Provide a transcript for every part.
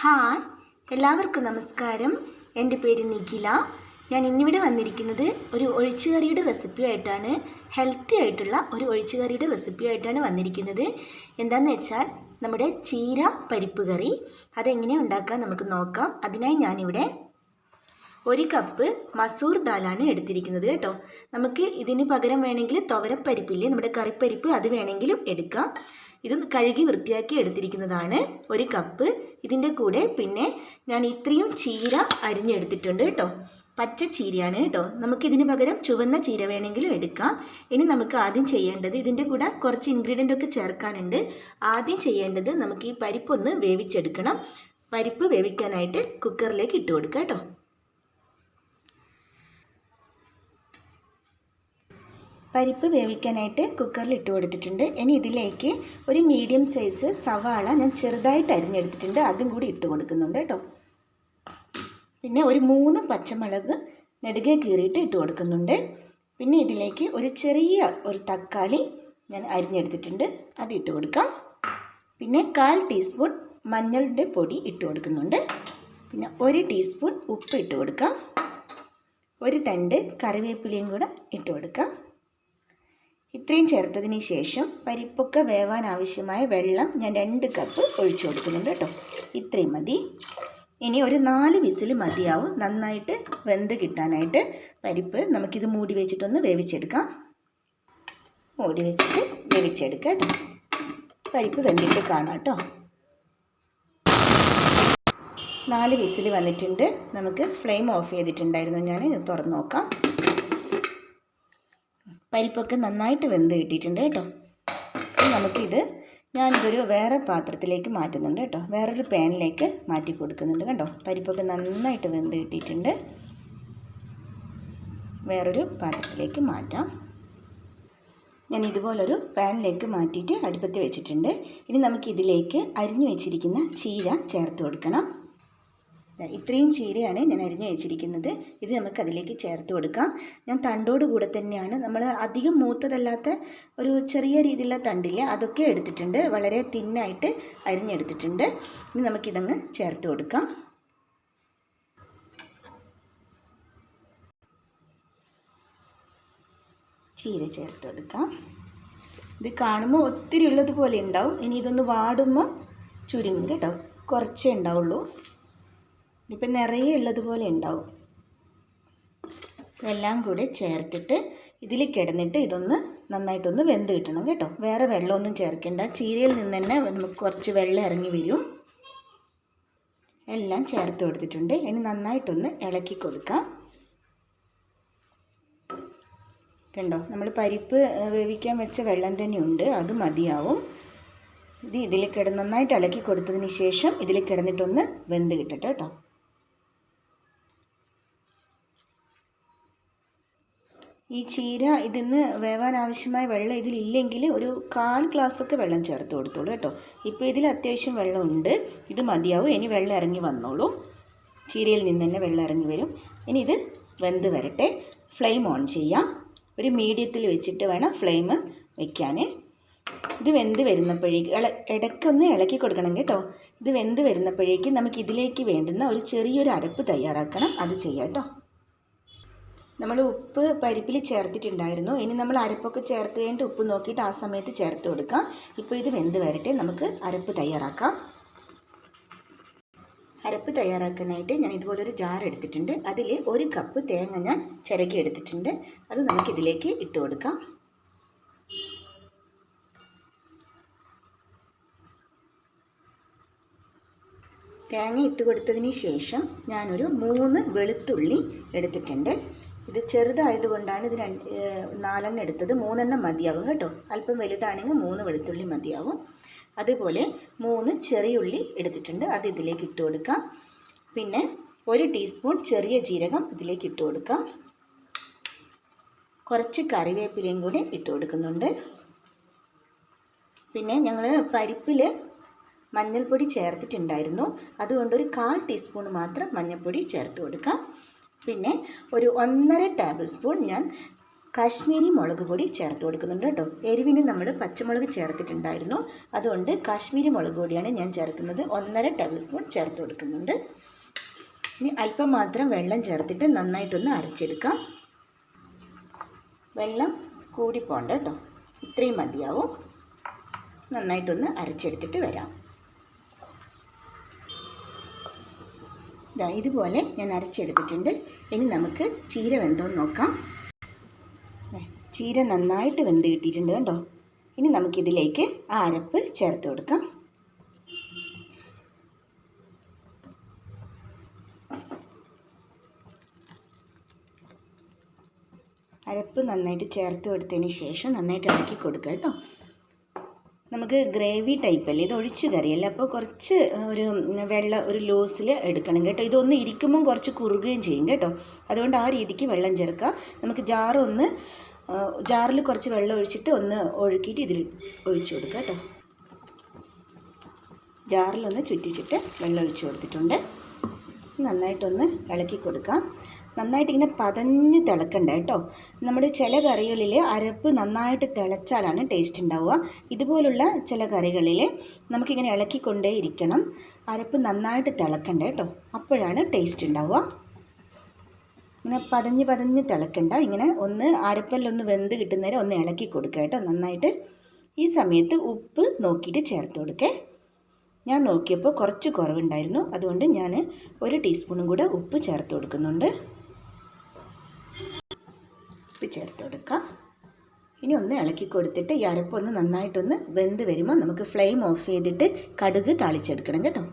Hi, എല്ലാവർക്കും നമസ്കാരം. എൻ്റെ പേര് നിഖില. ഞാൻ ഇന്നിവിടെ വന്നിരിക്കുന്നത് ഒരു ഒഴിച്ചുകറിയുടെ റെസിപ്പിയായിട്ടാണ്. ഹെൽത്തി ആയിട്ടുള്ള ഒരു ഒഴിച്ചുകറിയുടെ റെസിപ്പിയായിട്ടാണ് വന്നിരിക്കുന്നത്. എന്താണെന്ന് വെച്ചാൽ നമ്മുടെ ചീര പരിപ്പ് കറി. അതെങ്ങനെയാണ് ഉണ്ടാക്കാൻ നമുക്ക് നോക്കാം. അതിനായി ഞാനിവിടെ 1 കപ്പ് മസൂർ ദാലാണ് എടുത്തിരിക്കുന്നത് കേട്ടോ. നമുക്ക് ഇതിന് പകരം വേണമെങ്കിൽ തുവരപ്പരിപ്പില്ലേ, നമ്മുടെ കറിപ്പരിപ്പ്, അത് വേണമെങ്കിലും എടുക്കാം. ഇത് കഴുകി വൃത്തിയാക്കി എടുത്തിരിക്കുന്നതാണ് 1 കപ്പ്. ഇതിൻ്റെ കൂടെ പിന്നെ ഞാൻ ഇത്രയും ചീര അരിഞ്ഞെടുത്തിട്ടുണ്ട് കേട്ടോ. പച്ച ചീരയാണ് കേട്ടോ. നമുക്കിതിന് പകരം ചുവന്ന ചീര വേണമെങ്കിലും എടുക്കാം. ഇനി നമുക്ക് ആദ്യം ചെയ്യേണ്ടത്, ഇതിൻ്റെ കൂടെ കുറച്ച് ഇൻഗ്രീഡിയൻ്റ് ഒക്കെ ചേർക്കാനുണ്ട്. ആദ്യം ചെയ്യേണ്ടത് നമുക്ക് ഈ പരിപ്പൊന്ന് വേവിച്ചെടുക്കണം. പരിപ്പ് വേവിക്കാനായിട്ട് കുക്കറിലേക്ക് ഇട്ട് കൊടുക്കാം കേട്ടോ. പരിപ്പ് വേവിക്കാനായിട്ട് കുക്കറിൽ ഇട്ട് കൊടുത്തിട്ടുണ്ട്. ഇനി ഇതിലേക്ക് ഒരു മീഡിയം സൈസ് സവാള ഞാൻ ചെറുതായിട്ട് അരിഞ്ഞെടുത്തിട്ടുണ്ട്, അതും കൂടി ഇട്ട് കൊടുക്കുന്നുണ്ട് കേട്ടോ. പിന്നെ ഒരു 3 പച്ചമുളക് നെടുകെ കീറിയിട്ട് ഇട്ട് കൊടുക്കുന്നുണ്ട്. പിന്നെ ഇതിലേക്ക് ഒരു ചെറിയ തക്കാളി ഞാൻ അരിഞ്ഞെടുത്തിട്ടുണ്ട്, അത് ഇട്ട് കൊടുക്കാം. പിന്നെ 1/4 ടീസ്പൂൺ മഞ്ഞളുടെ പൊടി ഇട്ട് കൊടുക്കുന്നുണ്ട്. പിന്നെ 1 ടീസ്പൂൺ ഉപ്പ് ഇട്ട് കൊടുക്കാം. ഒരു തണ്ട് കറിവേപ്പിലയും കൂടെ ഇട്ട് കൊടുക്കാം. ഇത്രയും ചേർത്തതിന് ശേഷം പരിപ്പൊക്കെ വേവാൻ ആവശ്യമായ വെള്ളം ഞാൻ 2 കപ്പ് ഒഴിച്ചു കൊടുക്കുന്നുണ്ട് കേട്ടോ. ഇത്രയും മതി. ഇനി ഒരു 4 വിസിൽ മതിയാവും നന്നായിട്ട് വെന്ത് കിട്ടാനായിട്ട്. പരിപ്പ് നമുക്കിത് മൂടി വെച്ചിട്ടൊന്ന് വേവിച്ചെടുക്കാം. മൂടി വെച്ചിട്ട് വേവിച്ചെടുക്കാം കേട്ടോ. പരിപ്പ് വെന്തിട്ട് കാണാം കേട്ടോ. 4 വിസിൽ വന്നിട്ടുണ്ട്. നമുക്ക് ഫ്ലെയിം ഓഫ് ചെയ്തിട്ടുണ്ടായിരുന്നു. ഞാൻ ഇത് തുറന്ന് നോക്കാം. പരിപ്പൊക്കെ നന്നായിട്ട് വെന്ത് കിട്ടിയിട്ടുണ്ട് കേട്ടോ. നമുക്കിത് ഞാനിതൊരു വേറെ പാത്രത്തിലേക്ക് മാറ്റുന്നുണ്ട് കേട്ടോ. വേറൊരു പാനിലേക്ക് മാറ്റി കൊടുക്കുന്നുണ്ട് കണ്ടോ. പരിപ്പൊക്കെ നന്നായിട്ട് വെന്ത് കിട്ടിയിട്ടുണ്ട്. വേറൊരു പാത്രത്തിലേക്ക് മാറ്റാം. ഞാൻ ഇതുപോലൊരു പാനിലേക്ക് മാറ്റിയിട്ട് അടുപ്പത്ത് വെച്ചിട്ടുണ്ട്. ഇനി നമുക്കിതിലേക്ക് അരിഞ്ഞു വെച്ചിരിക്കുന്ന ചീര ചേർത്ത് കൊടുക്കണം. ഇത്രയും ചീരയാണ് ഞാൻ അരിഞ്ഞു വെച്ചിരിക്കുന്നത്. ഇത് നമുക്ക് അതിലേക്ക് ചേർത്ത് കൊടുക്കാം. ഞാൻ തണ്ടോട് കൂടെ തന്നെയാണ്, നമ്മൾ അധികം മൂത്തതല്ലാത്ത ഒരു ചെറിയ രീതിയിലുള്ള തണ്ടില്ലേ, അതൊക്കെ എടുത്തിട്ടുണ്ട്. വളരെ തിന്നായിട്ട് അരിഞ്ഞെടുത്തിട്ടുണ്ട്. ഇനി നമുക്കിതങ്ങ് ചേർത്ത് കൊടുക്കാം. ചീര ചേർത്ത് കൊടുക്കാം. ഇത് കാണുമ്പോൾ ഒത്തിരി ഉള്ളതുപോലെ ഉണ്ടാവും. ഇനി ഇതൊന്ന് വാടുമ്പോൾ ചുരുങ്ങും കേട്ടോ. കുറച്ചേ ഉണ്ടാവുള്ളൂ. ഇപ്പം നിറയെ ഉള്ളതുപോലെ ഉണ്ടാവും. എല്ലാം കൂടെ ചേർത്തിട്ട് ഇതിൽ കിടന്നിട്ട് ഇതൊന്ന് നന്നായിട്ടൊന്ന് വെന്ത് കിട്ടണം കേട്ടോ. വേറെ വെള്ളമൊന്നും ചേർക്കേണ്ട. ചീരയിൽ നിന്ന് തന്നെ നമുക്ക് കുറച്ച് വെള്ളം ഇറങ്ങി വരും. എല്ലാം ചേർത്ത് കൊടുത്തിട്ടുണ്ട്. ഇനി നന്നായിട്ടൊന്ന് ഇളക്കി കൊടുക്കാം. കണ്ടോ, നമ്മൾ പരിപ്പ് വേവിക്കാൻ വെച്ച വെള്ളം തന്നെയുണ്ട്, അത് മതിയാവും. ഇതിൽ കിടന്ന് നന്നായിട്ട് ഇളക്കി കൊടുത്തതിന് ശേഷം ഇതിൽ കിടന്നിട്ടൊന്ന് വെന്ത് കിട്ടട്ടെ കേട്ടോ. ഈ ചീര ഇതിന്ന് വേവാൻ ആവശ്യമായ വെള്ളം ഇതിലില്ലെങ്കിൽ ഒരു 1/4 ഗ്ലാസ്സൊക്കെ വെള്ളം ചേർത്ത് കൊടുത്തോളൂ കേട്ടോ. ഇപ്പോൾ ഇതിൽ അത്യാവശ്യം വെള്ളമുണ്ട്, ഇത് മതിയാവും. ഇനി വെള്ളം ഇറങ്ങി വന്നോളൂ. ചീരയിൽ നിന്ന് തന്നെ വെള്ളം ഇറങ്ങി വരും. ഇനി ഇത് വെന്ത് വരട്ടെ. ഫ്ലെയിം ഓൺ ചെയ്യാം. ഒരു മീഡിയത്തിൽ വെച്ചിട്ട് വേണം ഫ്ലെയിം വയ്ക്കാൻ. ഇത് വെന്ത് വരുന്നപ്പോഴേക്ക് ഇടയ്ക്കൊന്ന് ഇളക്കി കൊടുക്കണം കേട്ടോ. ഇത് വെന്ത് വരുന്നപ്പോഴേക്ക് നമുക്ക് ഇതിലേക്ക് വേണ്ടുന്ന ഒരു ചെറിയൊരു അരപ്പ് തയ്യാറാക്കണം. അത് ചെയ്യാം കേട്ടോ. നമ്മൾ ഉപ്പ് പരിപ്പിൽ ചേർത്തിട്ടുണ്ടായിരുന്നു. ഇനി നമ്മൾ അരപ്പൊക്കെ ചേർത്ത് കഴിഞ്ഞിട്ട് ഉപ്പ് നോക്കിയിട്ട് ആ സമയത്ത് ചേർത്ത് കൊടുക്കാം. ഇപ്പോൾ ഇത് വെന്ത് വരട്ടെ, നമുക്ക് അരപ്പ് തയ്യാറാക്കാം. അരപ്പ് തയ്യാറാക്കാനായിട്ട് ഞാൻ ഇതുപോലൊരു ജാർ എടുത്തിട്ടുണ്ട്. അതിൽ 1 കപ്പ് തേങ്ങ ഞാൻ ചിരകി എടുത്തിട്ടുണ്ട്. അത് നമുക്കിതിലേക്ക് ഇട്ട് കൊടുക്കാം. തേങ്ങ ഇട്ട് കൊടുത്തതിന് ശേഷം ഞാനൊരു 3 വെളുത്തുള്ളി എടുത്തിട്ടുണ്ട്. ഇത് ചെറുതായതുകൊണ്ടാണ് ഇത് 4 എടുത്തത്. 3 മതിയാവും കേട്ടോ. അല്പം വലുതാണെങ്കിൽ 3 വെളുത്തുള്ളി മതിയാവും. അതുപോലെ 3 ചെറിയുള്ളി എടുത്തിട്ടുണ്ട്, അത് ഇതിലേക്ക് ഇട്ട് കൊടുക്കാം. പിന്നെ 1 ടീസ്പൂൺ ചെറിയ ജീരകം ഇതിലേക്ക് ഇട്ട് കൊടുക്കാം. കുറച്ച് കറിവേപ്പിലയും കൂടി ഇട്ട് കൊടുക്കുന്നുണ്ട്. പിന്നെ ഞങ്ങൾ പരിപ്പിൽ മഞ്ഞൾപ്പൊടി ചേർത്തിട്ടുണ്ടായിരുന്നു, അതുകൊണ്ട് ഒരു 1/4 ടീസ്പൂൺ മാത്രം മഞ്ഞൾപ്പൊടി ചേർത്ത് കൊടുക്കാം. പിന്നെ ഒരു 1.5 ടേബിൾ സ്പൂൺ ഞാൻ കാശ്മീരി മുളക് പൊടി ചേർത്ത് കൊടുക്കുന്നുണ്ട് കേട്ടോ. എരിവിന് നമ്മൾ പച്ചമുളക് ചേർത്തിട്ടുണ്ടായിരുന്നു, അതുകൊണ്ട് കാശ്മീരി മുളക് പൊടിയാണ് ഞാൻ ചേർക്കുന്നത്. 1.5 ടേബിൾ സ്പൂൺ ചേർത്ത് കൊടുക്കുന്നുണ്ട്. ഇനി അല്പം മാത്രം വെള്ളം ചേർത്തിട്ട് നന്നായിട്ടൊന്ന് അരച്ചെടുക്കാം. വെള്ളം കൂടി പോകണ്ട കേട്ടോ, ഇത്രയും മതിയാവും. നന്നായിട്ടൊന്ന് അരച്ചെടുത്തിട്ട് വരാം. ഇതുപോലെ ഞാൻ അരച്ചെടുത്തിട്ടുണ്ട്. ഇനി നമുക്ക് ചീര വെന്തോന്ന് നോക്കാം. ചീര നന്നായിട്ട് വെന്ത് കിട്ടിയിട്ടുണ്ട് കേട്ടോ. ഇനി നമുക്കിതിലേക്ക് ആ അരപ്പ് ചേർത്ത് കൊടുക്കാം. അരപ്പ് നന്നായിട്ട് ചേർത്ത് കൊടുത്തതിന് ശേഷം നന്നായിട്ട് ഇളക്കി കൊടുക്കുക കേട്ടോ. നമുക്ക് ഗ്രേവി ടൈപ്പല്ലേ, ഇത് ഒഴിച്ച് കറിയല്ല, അപ്പോൾ കുറച്ച് ഒരു ലൂസിൽ എടുക്കണം കേട്ടോ. ഇതൊന്ന് ഇരിക്കുമ്പം കുറച്ച് കുറുകുകയും ചെയ്യും കേട്ടോ. അതുകൊണ്ട് ആ രീതിക്ക് വെള്ളം ചേർക്കുക. നമുക്ക് ജാറിൽ കുറച്ച് വെള്ളം ഒഴിച്ചിട്ട് ഒന്ന് ഒഴുക്കിയിട്ട് ഇതിൽ ഒഴിച്ചു കൊടുക്കുക കേട്ടോ. ജാറിലൊന്ന് ചുറ്റിച്ചിട്ട് വെള്ളം ഒഴിച്ച് കൊടുത്തിട്ടുണ്ട്. നന്നായിട്ടൊന്ന് ഇളക്കി കൊടുക്കാം. നന്നായിട്ട് ഇങ്ങനെ പതഞ്ഞ് തിളക്കണ്ട കേട്ടോ. നമ്മുടെ ചില കറികളിൽ അരപ്പ് നന്നായിട്ട് തിളച്ചാലാണ് ടേസ്റ്റ് ഉണ്ടാവുക. ഇതുപോലുള്ള ചില കറികളിൽ നമുക്കിങ്ങനെ ഇളക്കിക്കൊണ്ടേ ഇരിക്കണം. അരപ്പ് നന്നായിട്ട് തിളക്കണ്ട കേട്ടോ, അപ്പോഴാണ് ടേസ്റ്റ് ഉണ്ടാവുക. ഇങ്ങനെ പതഞ്ഞ് തിളക്കണ്ട. ഇങ്ങനെ ഒന്ന് അരപ്പല്ലൊന്ന് വെന്ത് കിട്ടുന്നവരെ ഒന്ന് ഇളക്കി കൊടുക്കുക കേട്ടോ നന്നായിട്ട്. ഈ സമയത്ത് ഉപ്പ് നോക്കിയിട്ട് ചേർത്ത് കൊടുക്കേ. ഞാൻ നോക്കിയപ്പോൾ കുറച്ച് കുറവുണ്ടായിരുന്നു, അതുകൊണ്ട് ഞാൻ 1 ടീസ്പൂണും കൂടെ ഉപ്പ് ചേർത്ത് കൊടുക്കുന്നുണ്ട്. ഉപ്പ് ചേർത്ത് കൊടുക്കാം. ഇനി ഒന്ന് ഇളക്കി കൊടുത്തിട്ട് ഈ അരപ്പൊന്ന് നന്നായിട്ടൊന്ന് വെന്ത് വരുമ്പോൾ നമുക്ക് ഫ്ലെയിം ഓഫ് ചെയ്തിട്ട് കടുക് താളിച്ചെടുക്കണം കേട്ടോ.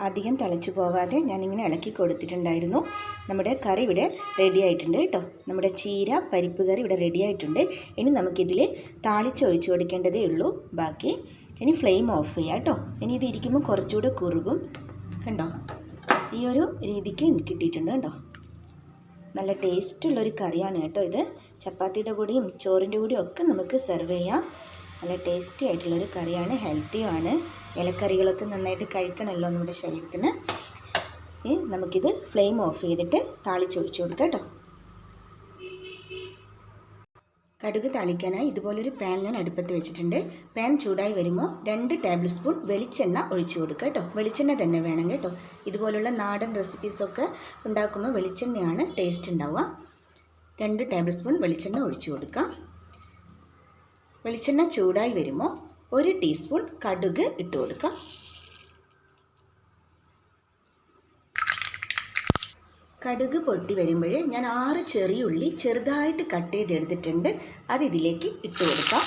അധികം തിളച്ച് പോവാതെ ഞാനിങ്ങനെ ഇളക്കി കൊടുത്തിട്ടുണ്ടായിരുന്നു. നമ്മുടെ കറി ഇവിടെ റെഡി ആയിട്ടുണ്ട് കേട്ടോ. നമ്മുടെ ചീര പരിപ്പ് കറി ഇവിടെ റെഡി ആയിട്ടുണ്ട്. ഇനി നമുക്കിതിൽ താളിച്ചൊഴിച്ച് കൊടുക്കേണ്ടതേ ഉള്ളൂ ബാക്കി. ഇനി ഫ്ലെയിം ഓഫ് ചെയ്യാം കേട്ടോ. ഇനി ഇത് ഇരിക്കുമ്പോൾ കുറച്ചുകൂടെ കുറുകും കണ്ടോ. ഈ ഒരു രീതിക്ക് കിട്ടിയിട്ടുണ്ട് കണ്ടോ. നല്ല ടേസ്റ്റുള്ളൊരു കറിയാണ് കേട്ടോ ഇത്. ചപ്പാത്തിയുടെ കൂടെയും ചോറിൻ്റെ കൂടെയും ഒക്കെ നമുക്ക് സെർവ് ചെയ്യാം. നല്ല ടേസ്റ്റി ആയിട്ടുള്ളൊരു കറിയാണ്, ഹെൽത്തിയുമാണ്. ഇലക്കറികളൊക്കെ നന്നായിട്ട് കഴിക്കണമല്ലോ നമ്മുടെ ശരീരത്തിന്. നമുക്കിത് ഫ്ലെയിം ഓഫ് ചെയ്തിട്ട് താളിച്ചൊഴിച്ച് കൊടുക്കാം കേട്ടോ. കടുക് താളിക്കാനായി ഇതുപോലൊരു പാൻ ഞാൻ അടുപ്പത്ത് വെച്ചിട്ടുണ്ട്. പാൻ ചൂടായി വരുമ്പോൾ 2 ടേബിൾ സ്പൂൺ വെളിച്ചെണ്ണ ഒഴിച്ച് കൊടുക്കുക കേട്ടോ. വെളിച്ചെണ്ണ തന്നെ വേണം കേട്ടോ. ഇതുപോലുള്ള നാടൻ റെസിപ്പീസൊക്കെ ഉണ്ടാക്കുമ്പോൾ വെളിച്ചെണ്ണയാണ് ടേസ്റ്റ് ഉണ്ടാവുക. 2 ടേബിൾ സ്പൂൺ വെളിച്ചെണ്ണ ഒഴിച്ച് കൊടുക്കാം. വെളിച്ചെണ്ണ ചൂടായി വരുമ്പോൾ 1 ടീസ്പൂൺ കടുക് ഇട്ട് കൊടുക്കാം. കടുക് പൊട്ടി വരുമ്പോൾ ഞാൻ 6 ചെറിയ ഉള്ളി ചെറുതായിട്ട് കട്ട് ചെയ്തെടുത്തിട്ടുണ്ട്, അത് ഇതിലേക്ക് ഇട്ട് കൊടുക്കാം.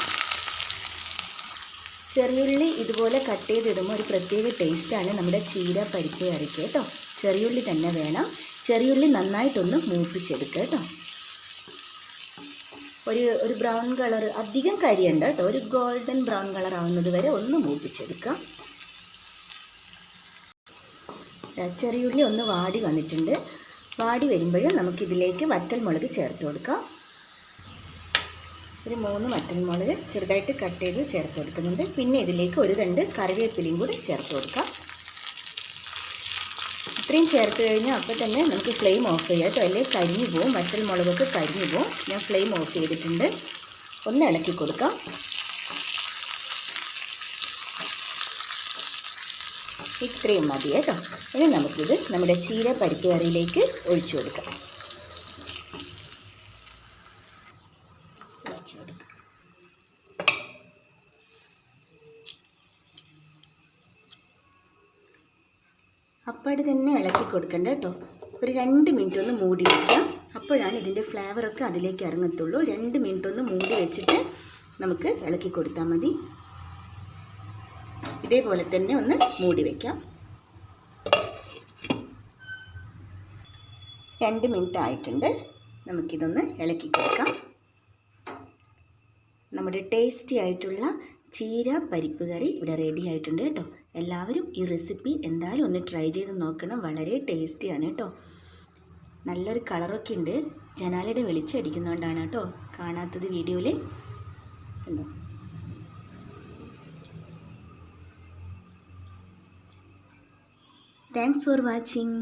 ചെറിയുള്ളി ഇതുപോലെ കട്ട് ചെയ്തിടുമ്പോൾ ഒരു പ്രത്യേക ടേസ്റ്റാണ് നമ്മുടെ ചീര പരിപ്പ് കറിക്ക് കേട്ടോ. ചെറിയുള്ളി തന്നെ വേണം. ചെറിയുള്ളി നന്നായിട്ടൊന്ന് മൂപ്പിച്ചെടുക്കുക കേട്ടോ. ഒരു ബ്രൗൺ കളർ, അധികം കരിയണ്ട കേട്ടോ, ഒരു ഗോൾഡൻ ബ്രൗൺ കളർ ആവുന്നത് വരെ ഒന്ന് മൂപ്പിച്ചെടുക്കാം. ചെറിയുള്ളി ഒന്ന് വാടി വന്നിട്ടുണ്ട്. വാടി വരുമ്പോൾ നമുക്കിതിലേക്ക് വറ്റൽമുളക് ചേർത്ത് കൊടുക്കാം. ഒരു 3 വറ്റൽമുളക് ചെറുതായിട്ട് കട്ട് ചെയ്ത് ചേർത്ത് കൊടുക്കുന്നുണ്ട്. പിന്നെ ഇതിലേക്ക് 1-2 കറിവേപ്പിലയും കൂടി ചേർത്ത് കൊടുക്കാം. ഇത്രയും ചേർത്ത് കഴിഞ്ഞാൽ അപ്പോൾ തന്നെ നമുക്ക് ഫ്ലെയിം ഓഫ് ചെയ്യാം കേട്ടോ, അല്ലെങ്കിൽ കരിഞ്ഞു പോവും. വറ്റൽമുളകൊക്കെ കരിഞ്ഞു പോവും. ഞാൻ ഫ്ലെയിം ഓഫ് ചെയ്തിട്ടുണ്ട്. ഒന്ന് ഇളക്കി കൊടുക്കാം. ഇത്രയും മതി കേട്ടോ. ഇനി നമുക്കിത് നമ്മുടെ ചീര പരിപ്പ് കറിയിലേക്ക് ഒഴിച്ചു കൊടുക്കാം. അപ്പാട് തന്നെ ഇളക്കി കൊടുക്കണ്ട കേട്ടോ. ഒരു 2 മിനിറ്റ് ഒന്ന് മൂടി വയ്ക്കാം. അപ്പോഴാണ് ഇതിൻ്റെ ഫ്ലേവറൊക്കെ അതിലേക്ക് ഇറങ്ങത്തുള്ളൂ. 2 മിനിറ്റ് ഒന്ന് മൂടി വെച്ചിട്ട് നമുക്ക് ഇളക്കി കൊടുത്താൽ മതി. ഇതേപോലെ തന്നെ ഒന്ന് മൂടി വയ്ക്കാം. 2 മിനിറ്റ് ആയിട്ടുണ്ട്. നമുക്കിതൊന്ന് ഇളക്കി കൊടുക്കാം. നമ്മുടെ ടേസ്റ്റി ആയിട്ടുള്ള ചീര പരിപ്പ് കറി ഇവിടെ റെഡി ആയിട്ടുണ്ട് കേട്ടോ. എല്ലാവരും ഈ റെസിപ്പി എന്തായാലും ഒന്ന് ട്രൈ ചെയ്ത് നോക്കണം. വളരെ ടേസ്റ്റിയാണ് കേട്ടോ. നല്ലൊരു കളറൊക്കെ ഉണ്ട്. ജനാലയുടെ വെളിച്ചടിക്കുന്നതുകൊണ്ടാണ് കേട്ടോ കാണാത്തത് വീഡിയോയിൽ. കണ്ടോ, താങ്ക്സ് ഫോർ വാച്ചിങ്.